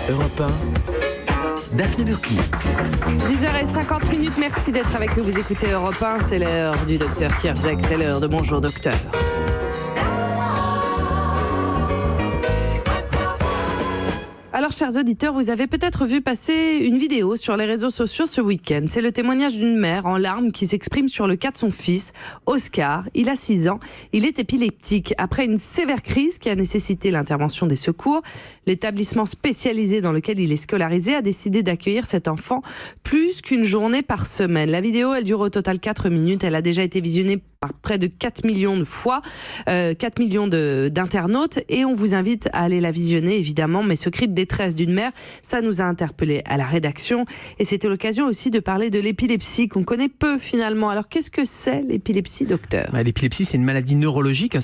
Europe 1, Daphné Burki. 10h50, merci d'être avec nous. Vous écoutez Europe 1, c'est l'heure du docteur Kierzek, c'est l'heure de Bonjour Docteur. Alors, chers auditeurs, vous avez peut-être vu passer une vidéo sur les réseaux sociaux ce week-end. C'est le témoignage d'une mère en larmes qui s'exprime sur le cas de son fils, Oscar. Il a 6 ans, il est épileptique. Après une sévère crise qui a nécessité l'intervention des secours, l'établissement spécialisé dans lequel il est scolarisé a décidé d'accueillir cet enfant plus qu'une journée par semaine. La vidéo, elle dure au total 4 minutes. Elle a déjà été visionnée par près de 4 millions de fois, 4 millions d'internautes, et on vous invite à aller la visionner, évidemment. Mais ce cri de détresse d'une mère, ça nous a interpellés à la rédaction, et c'était l'occasion aussi de parler de l'épilepsie qu'on connaît peu finalement. Alors qu'est-ce que c'est l'épilepsie, docteur ? L'épilepsie, c'est une maladie neurologique,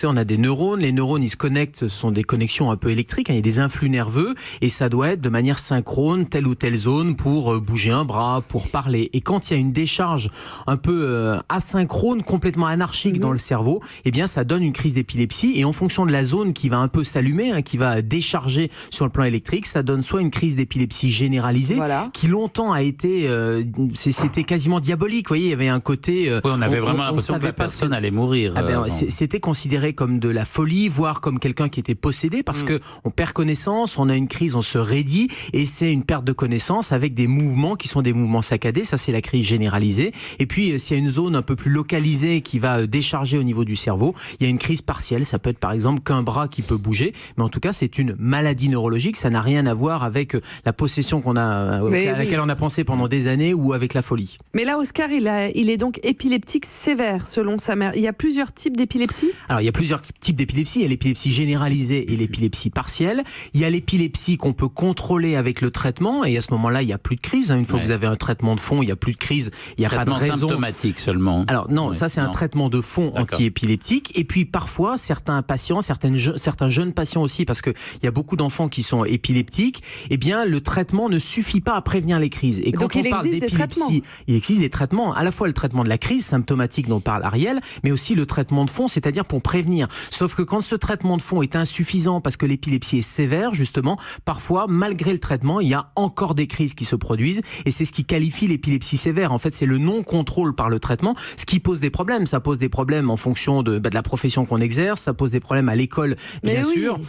on a des neurones, les neurones ils se connectent, ce sont des connexions un peu électriques, il y a des influx nerveux, et ça doit être de manière synchrone, telle ou telle zone pour bouger un bras, pour parler. Et quand il y a une décharge un peu asynchrone, complètement anarchique dans le cerveau, eh bien ça donne une crise d'épilepsie, et en fonction de la zone qui va un peu s'allumer, qui va décharger sur le plan électrique, ça donne soit une crise d'épilepsie généralisée, qui longtemps a été, c'était quasiment diabolique, vous voyez, il y avait un côté... Oui, on avait vraiment l'impression que la personne allait mourir. C'était considéré comme de la folie, voire comme quelqu'un qui était possédé, parce que on perd connaissance, on a une crise, on se raidit, et c'est une perte de connaissance avec des mouvements qui sont des mouvements saccadés, ça c'est la crise généralisée. Et puis s'il y a une zone un peu plus localisée qui va décharger au niveau du cerveau, il y a une crise partielle, ça peut être par exemple qu'un bras qui peut bouger, mais en tout cas c'est une maladie neurologique, ça n'a rien à voir avec la possession à laquelle on a pensé pendant des années, ou avec la folie. Mais là, Oscar, il est donc épileptique sévère selon sa mère. Il y a plusieurs types d'épilepsie ? Alors il y a plusieurs types d'épilepsie, il y a l'épilepsie généralisée et l'épilepsie partielle. Il y a l'épilepsie qu'on peut contrôler avec le traitement, et à ce moment-là il n'y a plus de crise, une fois que vous avez un traitement de fond, il n'y a plus de crise, il n'y a pas de raison. Symptomatique seulement. Alors non, ça c'est un traitement de fond anti-épileptique. Et puis parfois, certains patients, certains jeunes patients aussi, parce qu'il y a beaucoup d'enfants qui sont épileptiques, eh bien le traitement ne suffit pas à prévenir les crises. Et quand on parle d'épilepsie, il existe des traitements, à la fois le traitement de la crise symptomatique dont parle Ariel, mais aussi le traitement de fond, c'est-à-dire pour prévenir. Sauf que quand ce traitement de fond est insuffisant parce que l'épilepsie est sévère, justement, parfois, malgré le traitement, il y a encore des crises qui se produisent, et c'est ce qui qualifie l'épilepsie sévère. En fait, c'est le non-contrôle par le traitement, ce qui pose des problèmes. Ça pose des problèmes en fonction de la profession qu'on exerce, ça pose des problèmes à l'école, bien sûr,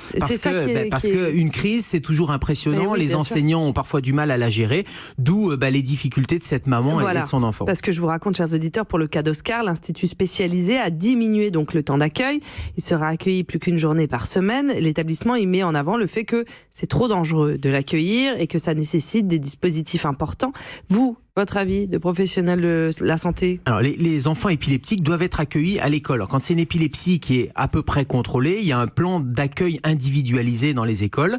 parce que une crise, c'est toujours impressionnant, les enseignants ont parfois du mal à la gérer, d'où les difficultés de cette maman et de son enfant. Parce que je vous raconte, chers auditeurs, pour le cas d'Oscar, l'Institut spécialisé a diminué donc le temps d'accueil. Il sera accueilli plus qu'une journée par semaine. L'établissement y met en avant le fait que c'est trop dangereux de l'accueillir et que ça nécessite des dispositifs importants. Vous, votre avis de professionnel de la santé ? Alors, les enfants épileptiques doivent être accueillis à l'école. Alors, quand c'est une épilepsie qui est à peu près contrôlée, il y a un plan d'accueil individualisé dans les écoles.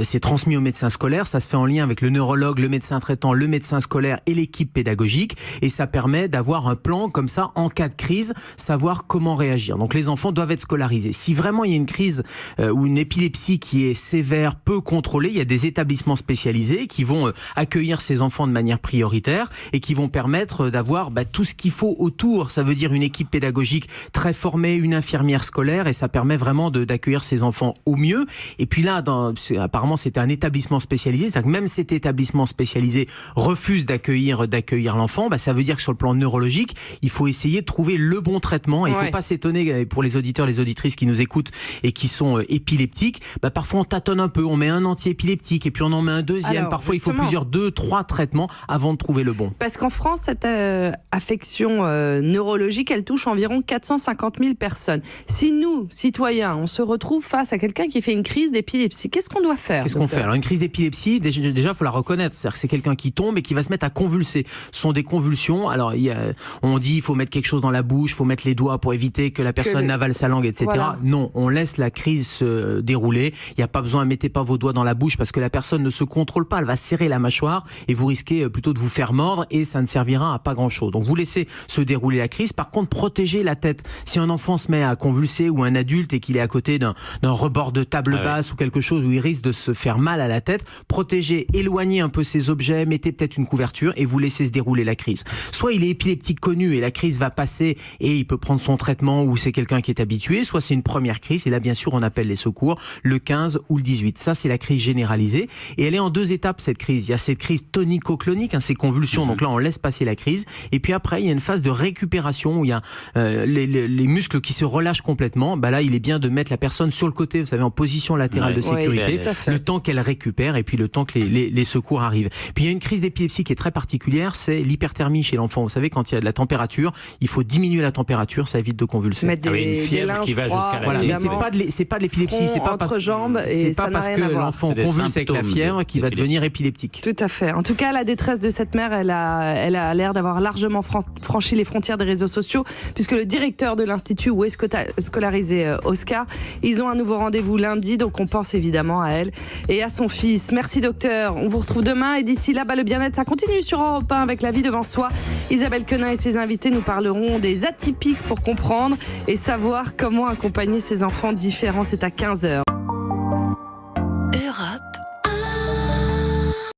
C'est transmis au médecin scolaire. Ça se fait en lien avec le neurologue, le médecin traitant, le médecin scolaire et l'équipe pédagogique. Et ça permet d'avoir un plan comme ça, en cas de crise, savoir comment réagir. Donc, les enfants doivent être scolarisés. Si vraiment il y a une crise ou une épilepsie qui est sévère, peu contrôlée, il y a des établissements spécialisés qui vont accueillir ces enfants de manière prioritaire et qui vont permettre d'avoir tout ce qu'il faut autour. Ça veut dire une équipe pédagogique très formée, une infirmière scolaire, et ça permet vraiment d'accueillir ces enfants au mieux. Et puis là, apparemment, c'était un établissement spécialisé, c'est-à-dire que même cet établissement spécialisé refuse d'accueillir l'enfant, ça veut dire que sur le plan neurologique, il faut essayer de trouver le bon traitement. Et il ne faut pas s'étonner, pour les auditeurs, les auditrices qui nous écoutent et qui sont épileptiques, parfois on tâtonne un peu, on met un anti-épileptique et puis on en met un deuxième. Alors, parfois justement, il faut 2-3 traitements avant de trouver le bon. Parce qu'en France, cette affection neurologique, elle touche environ 450 000 personnes. Si nous, citoyens, on se retrouve face à quelqu'un qui fait une crise d'épilepsie, qu'est-ce qu'on doit faire ? Qu'est-ce qu'on fait ? Alors, une crise d'épilepsie, déjà, il faut la reconnaître. C'est-à-dire que c'est quelqu'un qui tombe et qui va se mettre à convulser. Ce sont des convulsions. Alors, on dit qu'il faut mettre quelque chose dans la bouche, il faut mettre les doigts pour éviter que la personne n'avale sa langue, etc. Voilà. Non, on laisse la crise se dérouler. Il n'y a pas besoin, mettez pas vos doigts dans la bouche parce que la personne ne se contrôle pas. Elle va serrer la mâchoire et vous risquez plutôt de vous faire mordre et ça ne servira à pas grand-chose. Donc vous laissez se dérouler la crise. Par contre, protégez la tête. Si un enfant se met à convulser ou un adulte et qu'il est à côté d'un rebord de table basse ou quelque chose où il risque de se faire mal à la tête, protégez, éloignez un peu ces objets, mettez peut-être une couverture et vous laissez se dérouler la crise. Soit il est épileptique connu et la crise va passer et il peut prendre son traitement ou c'est quelqu'un qui est habitué, soit c'est une première crise et là bien sûr on appelle les secours le 15 ou le 18. Ça c'est la crise généralisée et elle est en 2 étapes cette crise. Il y a cette crise tonico-clonique, ces convulsions, donc là on laisse passer la crise et puis après il y a une phase de récupération où il y a les muscles qui se relâchent complètement. Là il est bien de mettre la personne sur le côté, vous savez, en position latérale de sécurité, le temps qu'elle récupère et puis le temps que les secours arrivent. Puis il y a une crise d'épilepsie qui est très particulière, c'est l'hyperthermie chez l'enfant. Vous savez, quand il y a de la température, il faut diminuer la température, ça évite de convulser. Une fièvre qui va jusqu'à la mais c'est pas de l'épilepsie, c'est pas parce que l'enfant convulse avec la fièvre qu'il va devenir épileptique. Tout à fait. En tout cas, la détresse de cette mère, elle a l'air d'avoir largement franchi les frontières des réseaux sociaux, puisque le directeur de l'institut où est scolarisé Oscar, ils ont un nouveau rendez-vous lundi, donc on pense évidemment à elle et à son fils. Merci docteur, on vous retrouve demain et d'ici là, le bien-être, ça continue sur Europe 1 avec La vie devant soi. Isabelle Quenin et ses invités nous parleront des atypiques pour comprendre et savoir comment accompagner ses enfants différents. C'est à 15h.